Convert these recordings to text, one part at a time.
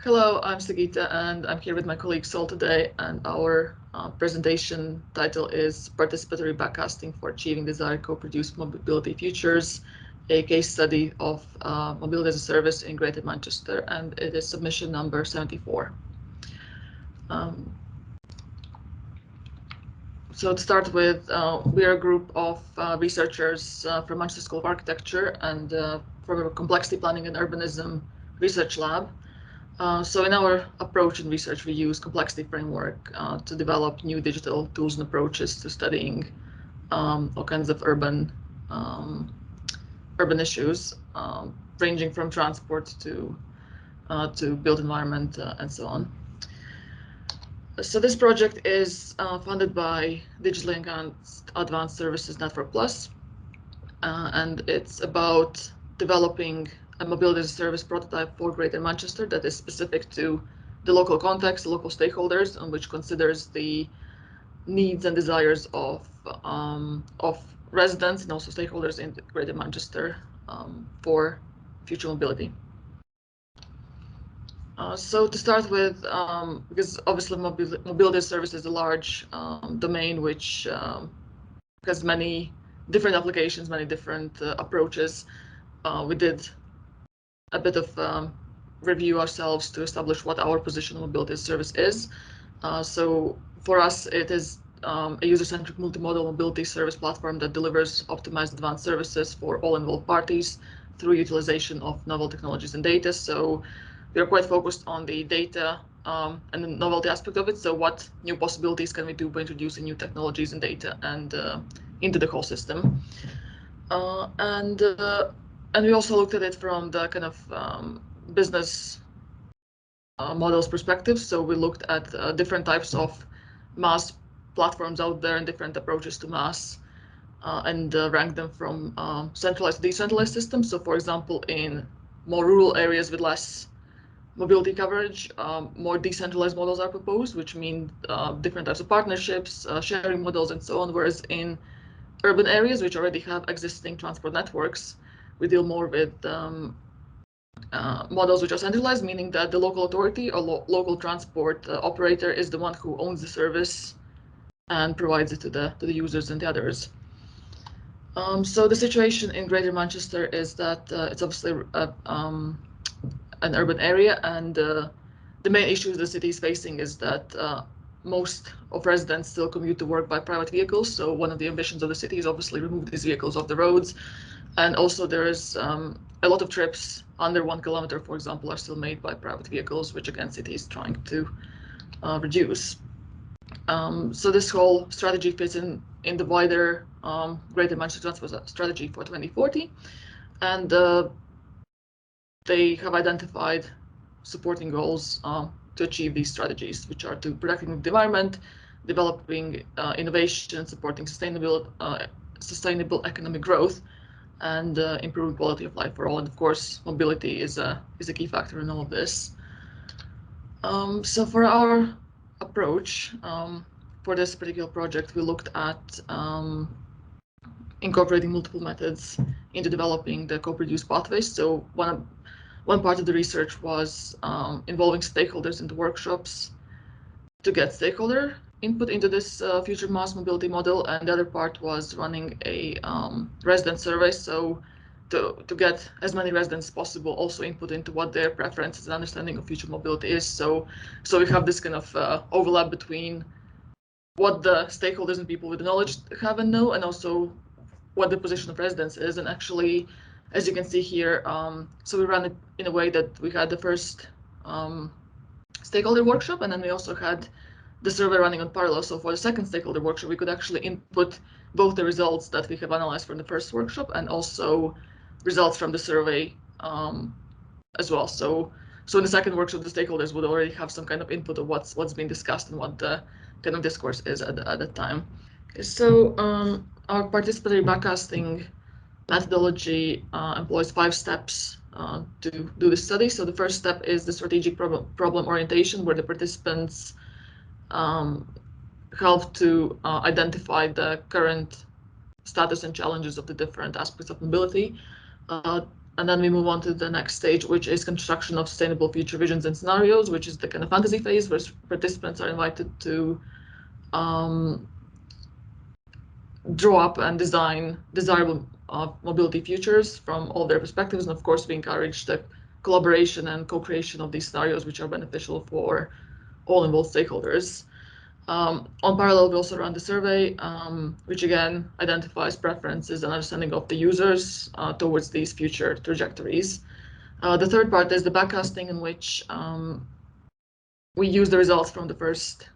Hello, I'm Sigita, and I'm here with my colleague Sol today, and our presentation title is Participatory Backcasting for Achieving Desired Co-Produced Mobility Futures, a case study of mobility as a service in Greater Manchester, and it is submission number 74. So to start with, we are a group of researchers from Manchester School of Architecture and from a Complexity Planning and Urbanism Research Lab. So in our approach in research, we use complexity framework to develop new digital tools and approaches to studying all kinds of urban issues, ranging from transport to built environment and so on. So this project is funded by Digitally Enhanced Advanced Services Network Plus, and it's about developing a mobility as a service prototype for Greater Manchester that is specific to the local context, the local stakeholders, and which considers the needs and desires of residents and also stakeholders in Greater Manchester for future mobility. So to start with, because obviously mobility service is a large domain which has many different applications, many different approaches. We did a bit of review ourselves to establish what our position on mobility service is. So for us, it is a user-centric multimodal mobility service platform that delivers optimized advanced services for all involved parties through utilization of novel technologies and data. So we are quite focused on the data and the novelty aspect of it. So what new possibilities can we do by introducing new technologies and data and into the whole system? And we also looked at it from the kind of business models perspective. So we looked at different types of MaaS platforms out there and different approaches to MaaS and ranked them from centralized to decentralized systems. So for example, in more rural areas with less mobility coverage, more decentralized models are proposed, which mean different types of partnerships, sharing models, and so on. Whereas in urban areas, which already have existing transport networks, we deal more with models which are centralized, meaning that the local authority or local transport operator is the one who owns the service and provides it to the users and the others. So the situation in Greater Manchester is that it's obviously an urban area, and the main issues the city is facing is that most of residents still commute to work by private vehicles. So one of the ambitions of the city is obviously remove these vehicles off the roads. And also there is a lot of trips under 1 kilometer, for example, are still made by private vehicles, which again, city is trying to reduce. So this whole strategy fits in the wider Greater Manchester Transport Strategy for 2040. And they have identified supporting goals to achieve these strategies, which are to protecting the environment, developing innovation, supporting sustainable economic growth, and improving quality of life for all. And of course, mobility is a key factor in all of this. So for our approach for this particular project, we looked at incorporating multiple methods into developing the co-produced pathways. So one part of the research was involving stakeholders into workshops to get stakeholder input into this future MaaS mobility model, and the other part was running a resident survey, so to get as many residents as possible also input into what their preferences and understanding of future mobility is. So we have this kind of overlap between what the stakeholders and people with the knowledge have and know, and also what the position of residents is. And actually, as you can see here, so we ran it in a way that we had the first stakeholder workshop, and then we also had the survey running on parallel. So for the second stakeholder workshop, we could actually input both the results that we have analyzed from the first workshop and also results from the survey as well. So in the second workshop, the stakeholders would already have some kind of input of what's being discussed and what the kind of discourse is at that time. So our participatory backcasting methodology employs 5 steps to do the study. So the first step is the strategic problem orientation, where the participants help to identify the current status and challenges of the different aspects of mobility. And then we move on to the next stage, which is construction of sustainable future visions and scenarios, which is the kind of fantasy phase where participants are invited to draw up and design desirable mobility futures from all their perspectives. And of course, we encourage the collaboration and co-creation of these scenarios, which are beneficial for all involved stakeholders. On parallel, we also run the survey, which again identifies preferences and understanding of the users towards these future trajectories. The third part is the backcasting, in which we use the results from the first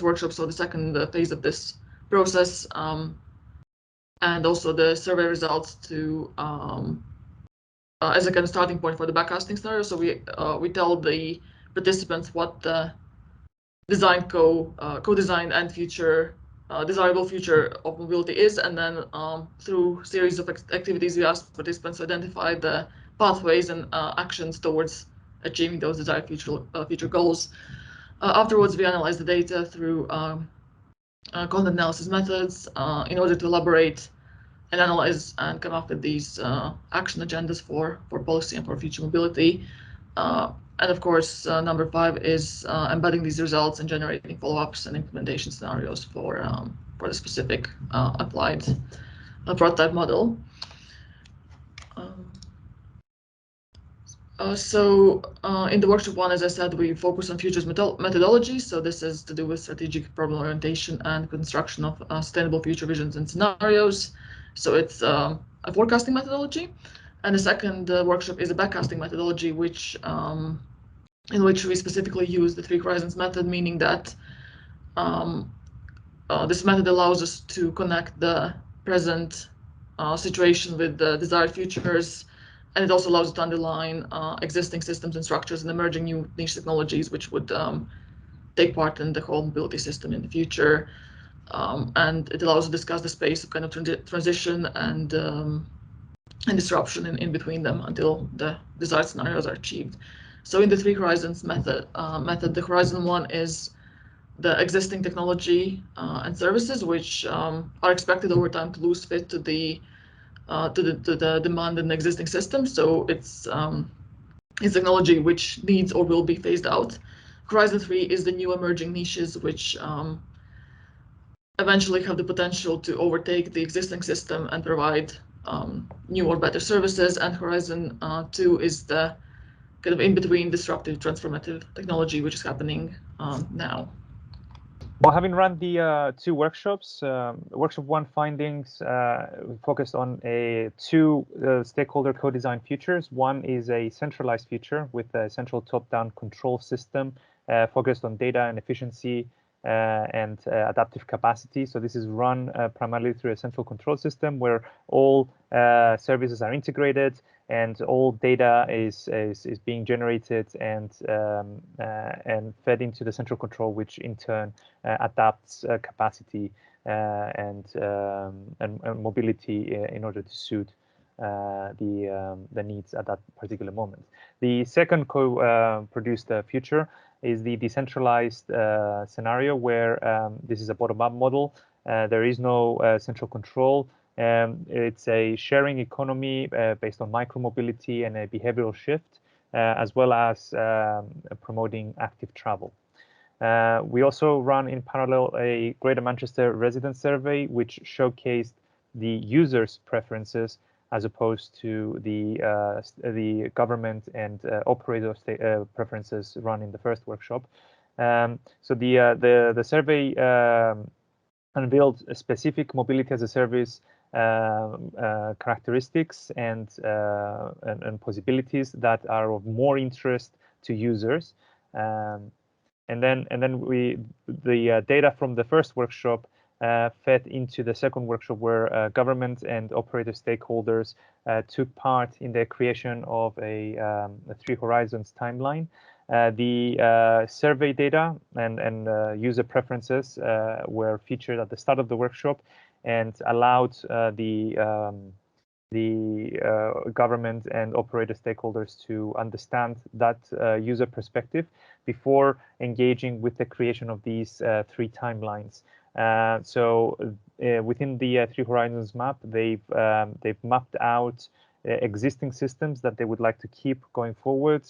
workshop, so the second phase of this process, and also the survey results to as a kind of starting point for the backcasting scenario. So we tell the participants what the co-design and future desirable future of mobility is, and then through series of activities, we ask participants to identify the pathways and actions towards achieving those desired future goals. Afterwards, we analyze the data through content analysis methods in order to elaborate and analyze and come up with these action agendas for policy and for future mobility. And of course, number 5 is embedding these results and generating follow-ups and implementation scenarios for the specific applied prototype model. So in the workshop 1, as I said, we focus on futures methodology. So this is to do with strategic problem orientation and construction of sustainable future visions and scenarios. So it's a forecasting methodology. And the second workshop is a backcasting methodology, in which we specifically use the 3 horizons method, meaning that this method allows us to connect the present situation with the desired futures, and it also allows us to underline existing systems and structures and emerging new niche technologies which would take part in the whole mobility system in the future. And it allows us to discuss the space of kind of transition and disruption in between them until the desired scenarios are achieved. So in the 3 horizons method, the horizon 1 is the existing technology and services which are expected over time to lose fit to the demand in the existing system. So it's technology which needs or will be phased out. Horizon 3 is the new emerging niches which eventually have the potential to overtake the existing system and provide new or better services. And Horizon 2 is the kind of in-between disruptive transformative technology which is happening now. Well, having run the 2 workshops, workshop 1 findings focused on 2 stakeholder co-design futures. One is a centralized future with a central top-down control system focused on data and efficiency and adaptive capacity. So this is run primarily through a central control system where all services are integrated and all data is being generated and fed into the central control, which in turn adapts capacity and mobility in order to suit the needs at that particular moment. The second co-produced future is the decentralized scenario where this is a bottom-up model. There is no central control. It's a sharing economy based on micromobility and a behavioral shift, as well as promoting active travel. We also run in parallel a Greater Manchester resident survey, which showcased the users' preferences as opposed to the government and operator preferences run in the first workshop. So the survey unveiled specific mobility as a service characteristics and possibilities that are of more interest to users. And then the data from the first workshop fed into the second workshop, where government and operator stakeholders took part in the creation of a 3 horizons timeline. The survey data and user preferences were featured at the start of the workshop and allowed the government and operator stakeholders to understand that user perspective before engaging with the creation of these 3 timelines. So within the 3 horizons map, they've mapped out existing systems that they would like to keep going forward,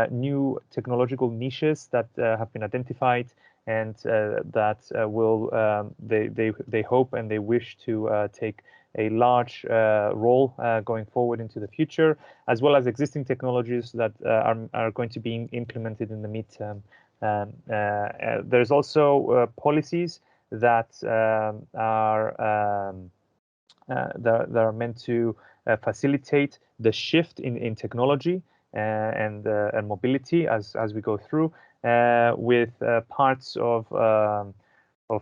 new technological niches that have been identified, and that will they hope and they wish to take a large role going forward into the future, as well as existing technologies that are going to be implemented in the midterm. There's also policies that that are meant to facilitate the shift in technology and mobility as we go through, with parts of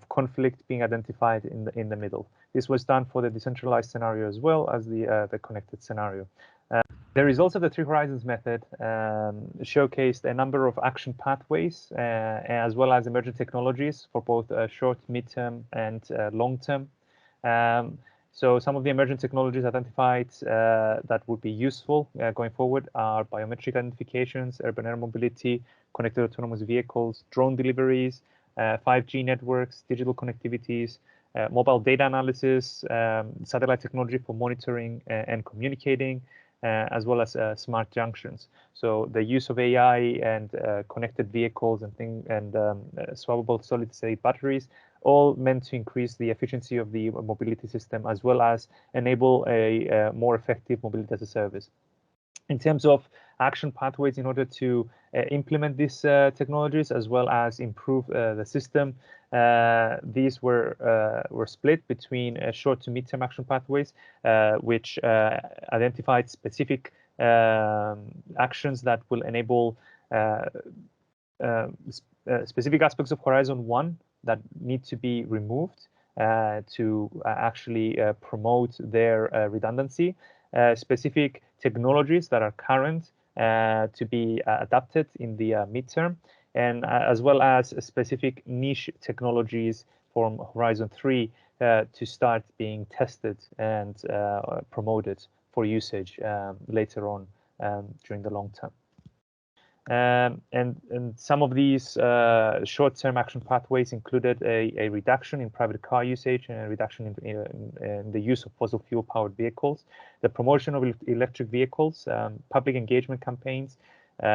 conflict being identified in the middle. This was done for the decentralized scenario as well as the connected scenario. The results of the Three Horizons method showcased a number of action pathways as well as emerging technologies for both short, midterm, and long term. So some of the emerging technologies identified that would be useful going forward are biometric identifications, urban air mobility, connected autonomous vehicles, drone deliveries, 5G networks, digital connectivities, mobile data analysis, satellite technology for monitoring and communicating, as well as smart junctions. So the use of AI and connected vehicles and swappable solid-state batteries, all meant to increase the efficiency of the mobility system, as well as enable a more effective mobility as a service. In terms of action pathways in order to implement these technologies as well as improve the system, these were split between short to mid-term action pathways, which identified specific actions that will enable specific aspects of Horizon 1 that need to be removed to actually promote their redundancy, specific technologies that are current to be adapted in the midterm, and as well as specific niche technologies from Horizon 3 to start being tested and promoted for usage later on during the long term. And some of these short-term action pathways included a reduction in private car usage and a reduction in the use of fossil fuel-powered vehicles, the promotion of electric vehicles, public engagement campaigns,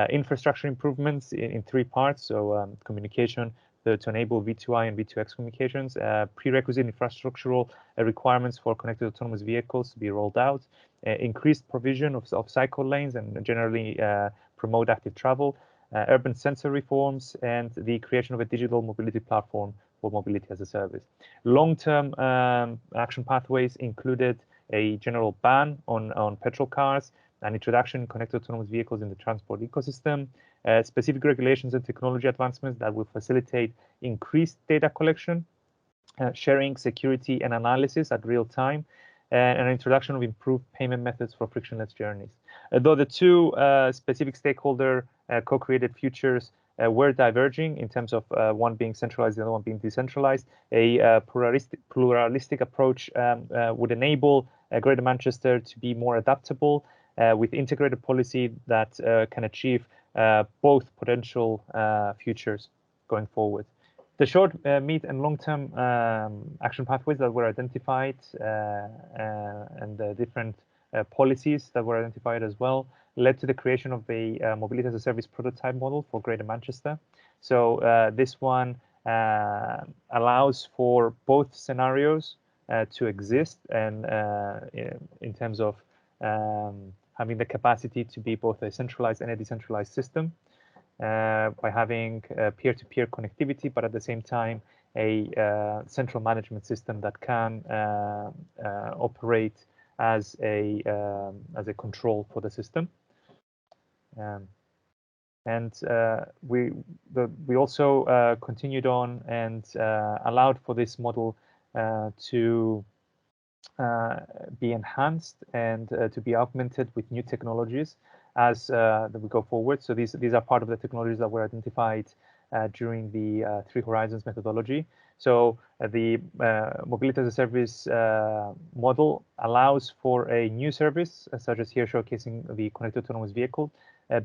infrastructure improvements in three parts, so communication to enable V2I and V2X communications, prerequisite infrastructural requirements for connected autonomous vehicles to be rolled out, increased provision of cycle lanes and generally promote active travel, urban sensor reforms, and the creation of a digital mobility platform for mobility as a service. Long-term action pathways included a general ban on petrol cars, an introduction in connected autonomous vehicles in the transport ecosystem, specific regulations and technology advancements that will facilitate increased data collection, sharing, security, and analysis at real time, and an introduction of improved payment methods for frictionless journeys. Though the two specific stakeholder co-created futures were diverging in terms of one being centralized, the other one being decentralized, a pluralistic approach would enable Greater Manchester to be more adaptable with integrated policy that can achieve both potential futures going forward. The short, mid, and long-term action pathways that were identified and the different policies that were identified as well led to the creation of a mobility as a service prototype model for Greater Manchester. So this one allows for both scenarios to exist, and in terms of having the capacity to be both a centralized and a decentralized system, by having peer-to-peer connectivity, but at the same time a central management system that can operate as a control for the system. We also continued on and allowed for this model to be enhanced and to be augmented with new technologies as we go forward. So these are part of the technologies that were identified during the Three Horizons methodology. So the mobility as a service model allows for a new service, such as here showcasing the connected autonomous vehicle,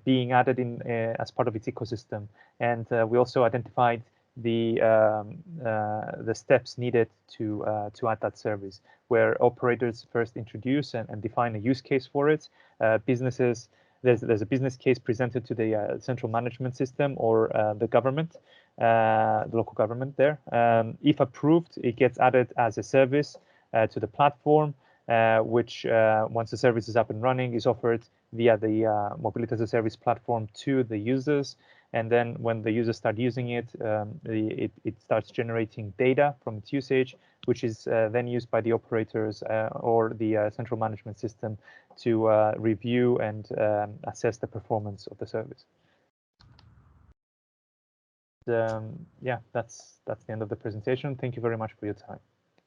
being added in as part of its ecosystem. And we also identified the steps needed to add that service, where operators first introduce and define a use case for it. Businesses, there's a business case presented to the central management system or the government, the local government there. If approved, it gets added as a service to the platform, which once the service is up and running, is offered via the Mobility as a Service platform to the users. And then when the users start using it, it starts generating data from its usage, which is then used by the operators or the central management system to review and assess the performance of the service. Yeah, that's the end of the presentation. Thank you very much for your time.